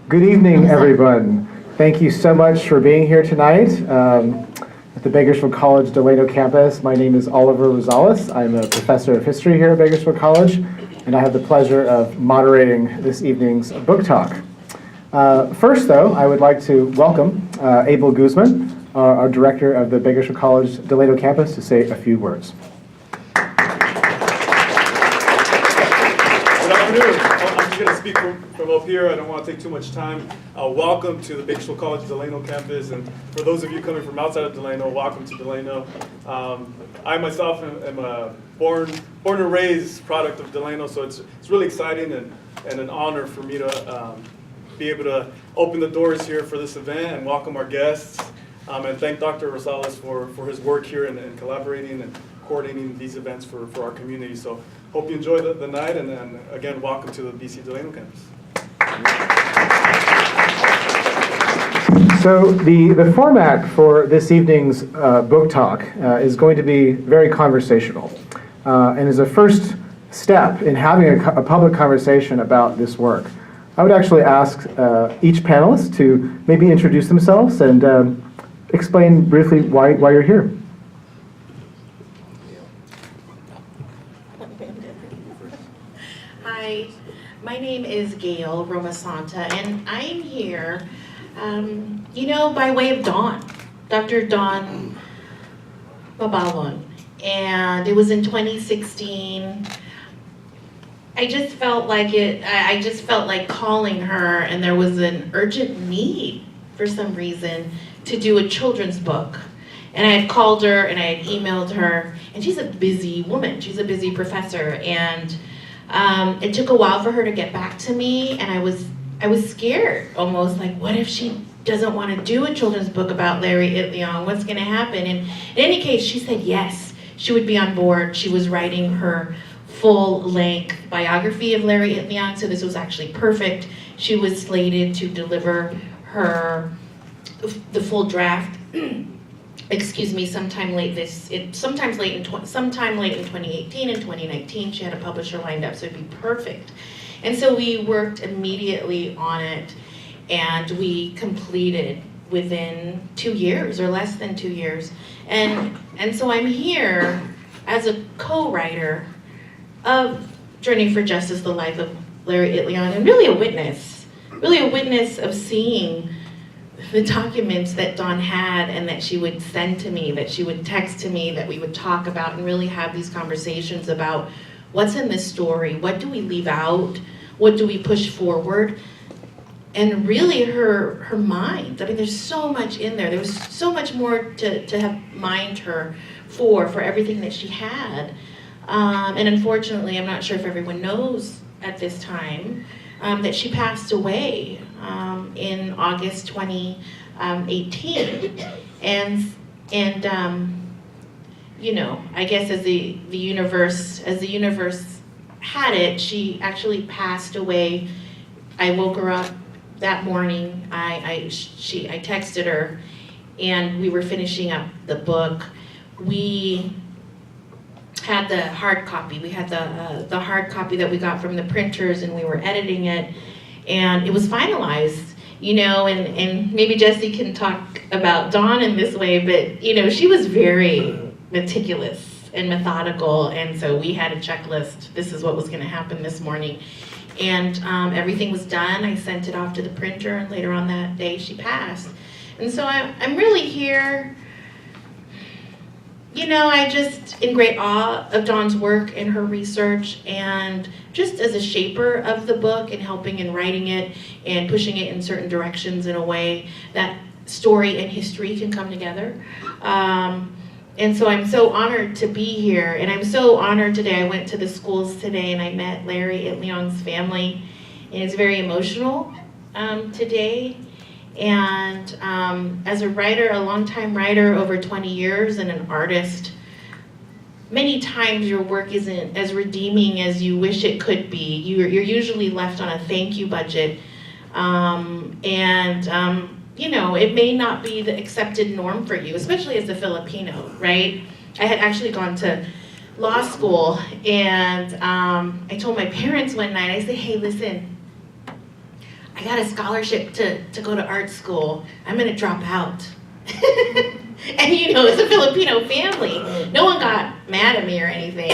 Good evening, everyone. Thank you so much for being here tonight at the Bakersfield College Delano campus. My name is Oliver Rosales. I'm a professor of history here at Bakersfield College, and I have the pleasure of moderating this evening's book talk. First, though, I would like to welcome Abel Guzman, our director of the Bakersfield College Delano campus, to say a few words. Good afternoon. I'm just going to speak from up here. I don't want to take too much time. Welcome to the Bakersfield College Delano campus, and for those of you coming from outside of Delano, welcome to Delano. I myself am a born and raised product of Delano, so it's really exciting and an honor for me to be able to open the doors here for this event and welcome our guests, and thank Dr. Rosales for his work here and collaborating and coordinating these events for our community. So hope you enjoy the night, and again, welcome to the BC Delano campus. So the format for this evening's book talk is going to be very conversational, and is a first step in having a public conversation about this work. I would actually ask each panelist to maybe introduce themselves and explain briefly why you're here. Hi, my name is Gayle Romasanta, and I'm here, by way of Dawn, Dr. Dawn Babalon. And it was in 2016. I just felt like calling her, and there was an urgent need for some reason to do a children's book. And I had called her and I had emailed her, and she's a busy woman. She's a busy professor, and it took a while for her to get back to me, and I was scared, almost like, what if she doesn't want to do a children's book about Larry Itliong? What's going to happen? And in any case, she said yes, she would be on board. She was writing her full-length biography of Larry Itliong, so this was actually perfect. She was slated to deliver the full draft. Sometime late in 2018 and 2019. She had a publisher lined up, so it'd be perfect. And so we worked immediately on it, and we completed within 2 years or less than 2 years. And so I'm here as a co-writer of Journey for Justice, the life of Larry Itliong, and really a witness of seeing the documents that Dawn had and that she would send to me, that she would text to me, that we would talk about and really have these conversations about what's in this story, what do we leave out, what do we push forward, and really her mind. I mean, there's so much in there. There was so much more to have mined her for everything that she had. And unfortunately, I'm not sure if everyone knows at this time, that she passed away in August 2018, and I guess as the universe had it, she actually passed away. I woke her up that morning. I texted her, and we were finishing up the book. We had the hard copy. We had the hard copy that we got from the printers, and we were editing it, and it was finalized, and maybe Jesse can talk about Dawn in this way, but she was very meticulous and methodical, and so we had a checklist. This is what was going to happen this morning, and everything was done. I sent it off to the printer, and later on that day she passed. And so I'm really here. I just in great awe of Dawn's work and her research, and just as a shaper of the book and helping and writing it and pushing it in certain directions in a way that story and history can come together. And so I'm so honored to be here, and I'm so honored today. I went to the schools today and I met Larry Itliong's family, and it's very emotional today. And as a writer, a longtime writer, over 20 years, and an artist, many times your work isn't as redeeming as you wish it could be. You're usually left on a thank you budget, it may not be the accepted norm for you, especially as a Filipino, right? I had actually gone to law school, and I told my parents one night, I said, hey, listen, I got a scholarship to go to art school. I'm gonna drop out. And you know, it's a Filipino family. No one got mad at me or anything.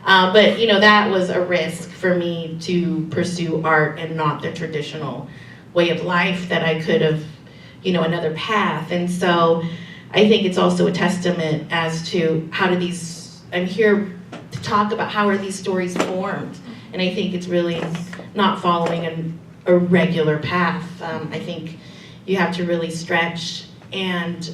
But you know, that was a risk for me to pursue art and not the traditional way of life that I could have, you know, another path. And so I think it's also a testament as to how do these, I'm here to talk about how are these stories formed. And I think it's really not following a regular path. I think you have to really stretch and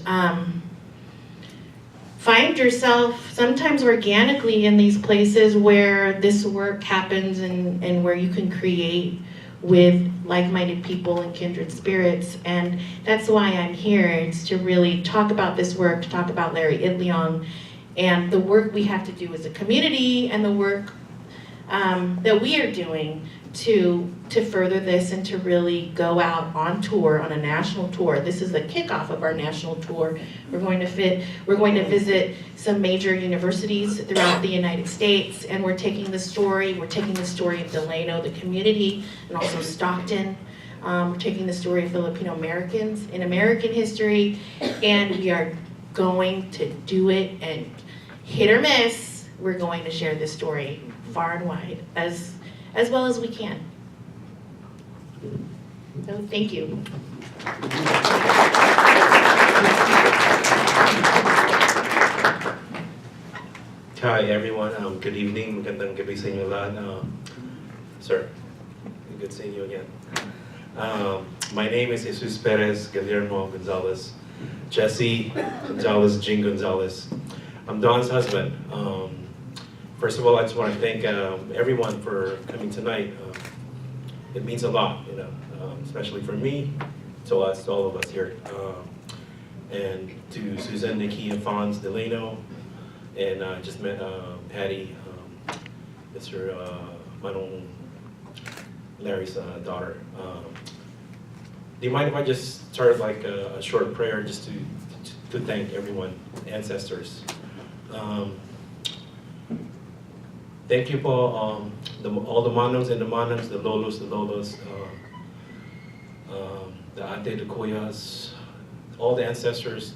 find yourself sometimes organically in these places where this work happens and where you can create with like-minded people and kindred spirits. And that's why I'm here. It's to really talk about this work, to talk about Larry Itliong and the work we have to do as a community and the work that we are doing to further this and to really go out on tour, on a national tour. This is the kickoff of our national tour. We're going to visit some major universities throughout the United States, and we're taking the story of Delano, the community, and also Stockton. We're taking the story of Filipino Americans in American history, and we are going to do it, and hit or miss, we're going to share this story far and wide, as well as we can. So thank you. Hi everyone, good evening, magandang gabi sa inyo lahat. Sir, good seeing you again. My name is Jesus Perez Gonzalez, Jesse Gonzalez, Jean Gonzalez. I'm Don's husband. First of all, I just want to thank everyone for coming tonight. It means a lot, you know, especially for me, to us, to all of us here. And to Susan, Nikki, and Fonz, Delano, and I just met Patty, Mr. Manong, Larry's daughter. Do you mind if I just start like a short prayer just to thank everyone, ancestors? Thank you for all the manons and the manons, the lolos, the ate, the koyas, all the ancestors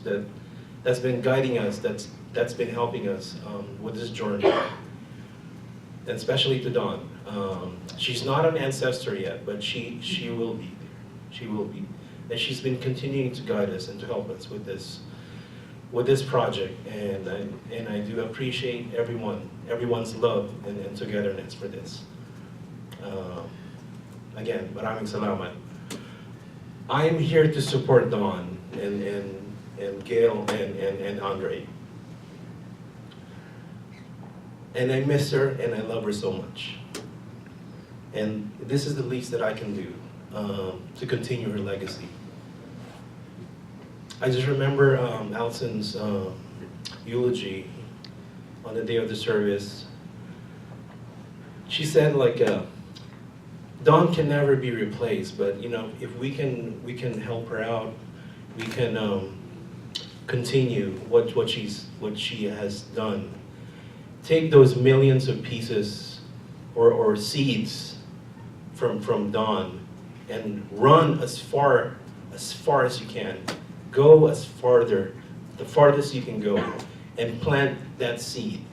that's been guiding us, that's been helping us with this journey, and especially to Dawn. She's not an ancestor yet, but she will be. She will be, and she's been continuing to guide us and to help us with this project, and I do appreciate everyone's love and togetherness for this. Again, maraming salamat. I am here to support Dawn and Gayle and Andre. And I miss her and I love her so much. And this is the least that I can do to continue her legacy. I just remember Allison's eulogy on the day of the service. She said, like, Dawn can never be replaced, but you know, if we can help her out, we can continue what she has done. Take those millions of pieces or seeds from Dawn and run as far as you can. Go the farthest you can go, and plant that seed,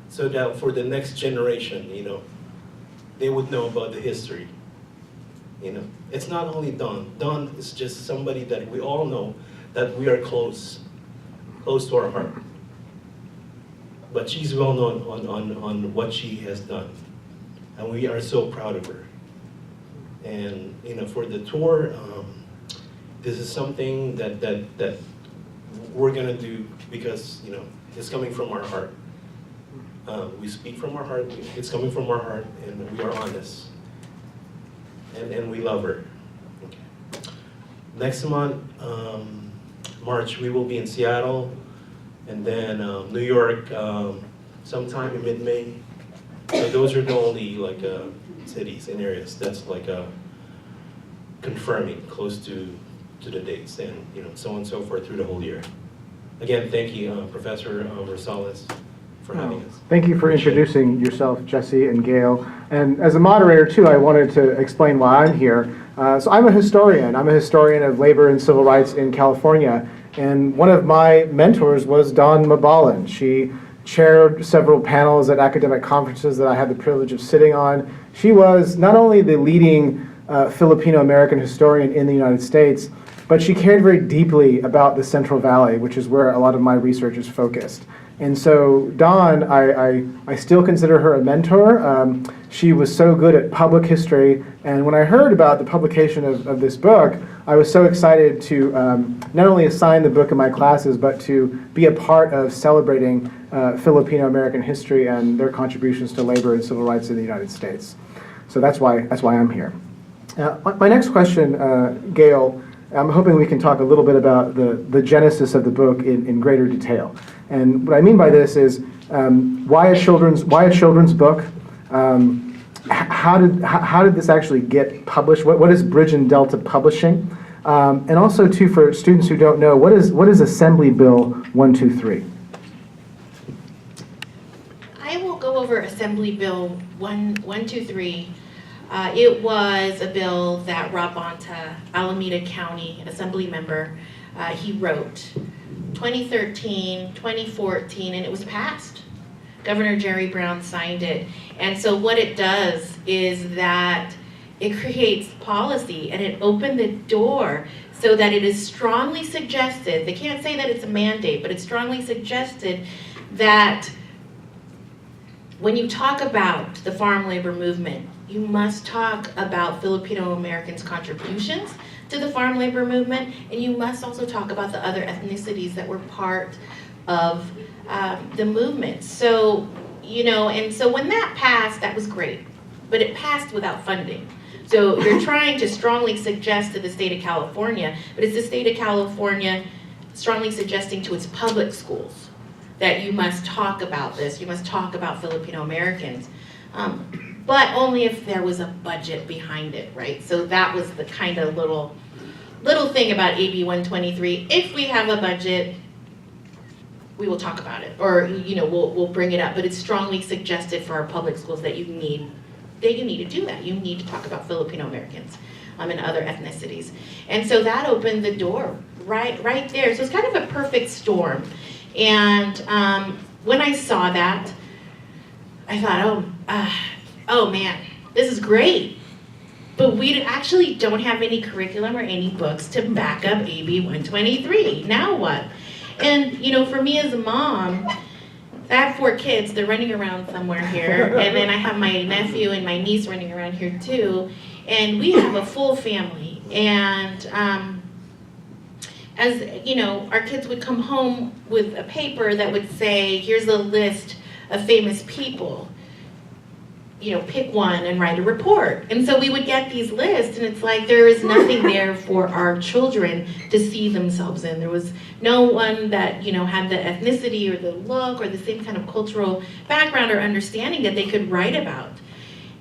so that for the next generation, you know, they would know about the history. You know, it's not only Dawn. Dawn is just somebody that we all know that we are close to our heart. But she's well known on what she has done, and we are so proud of her. And you know, for the tour, this is something that we're gonna do because, you know, it's coming from our heart. We speak from our heart. It's coming from our heart, and we are honest. And we love her. Okay. Next month, March, we will be in Seattle, and then New York, sometime in mid-May. So those are the only like cities and areas that's like confirming close to the dates, and you know, so on and so forth through the whole year. Again, thank you, Professor Rosales, for having us. Thank you for introducing yourself, Jesse and Gayle. And as a moderator, too, I wanted to explain why I'm here. So I'm a historian. I'm a historian of labor and civil rights in California. And one of my mentors was Dawn Mabalan. She chaired several panels at academic conferences that I had the privilege of sitting on. She was not only the leading Filipino-American historian in the United States, but she cared very deeply about the Central Valley, which is where a lot of my research is focused. And so Dawn, I still consider her a mentor. She was so good at public history, and when I heard about the publication of this book, I was so excited to not only assign the book in my classes, but to be a part of celebrating Filipino-American history and their contributions to labor and civil rights in the United States. So that's why I'm here. My next question, Gayle, I'm hoping we can talk a little bit about the genesis of the book in greater detail. And what I mean by this is why a children's book? How did this actually get published? What is Bridge and Delta Publishing? And also, too, for students who don't know, what is Assembly Bill 123? I will go over Assembly Bill 123. It was a bill that Rob Bonta, Alameda County Assembly member, he wrote 2013, 2014, and it was passed. Governor Jerry Brown signed it. And so what it does is that it creates policy, and it opened the door so that it is strongly suggested, they can't say that it's a mandate, but it's strongly suggested that when you talk about the farm labor movement, you must talk about Filipino Americans' contributions to the farm labor movement, and you must also talk about the other ethnicities that were part of the movement. So, and so when that passed, that was great, but it passed without funding. So you're trying to strongly suggest to the state of California, but it's the state of California strongly suggesting to its public schools that you must talk about this, you must talk about Filipino Americans. But only if there was a budget behind it, right? So that was the kind of little thing about AB 123. If we have a budget, we will talk about it, or we'll bring it up. But it's strongly suggested for our public schools that you need to do that. You need to talk about Filipino Americans and other ethnicities. And so that opened the door right there. So it's kind of a perfect storm. And when I saw that, I thought, oh man, this is great. But we actually don't have any curriculum or any books to back up AB 123. Now what? And for me as a mom, I have 4 kids. They're running around somewhere here. And then I have my nephew and my niece running around here too. And we have a full family. And as our kids would come home with a paper that would say, here's a list of famous people. Pick one and write a report. And so we would get these lists, and it's like there is nothing there for our children to see themselves in. There was no one that, had the ethnicity or the look or the same kind of cultural background or understanding that they could write about.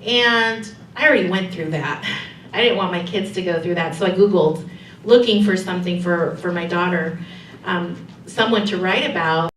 And I already went through that. I didn't want my kids to go through that, so I Googled looking for something for my daughter, someone to write about.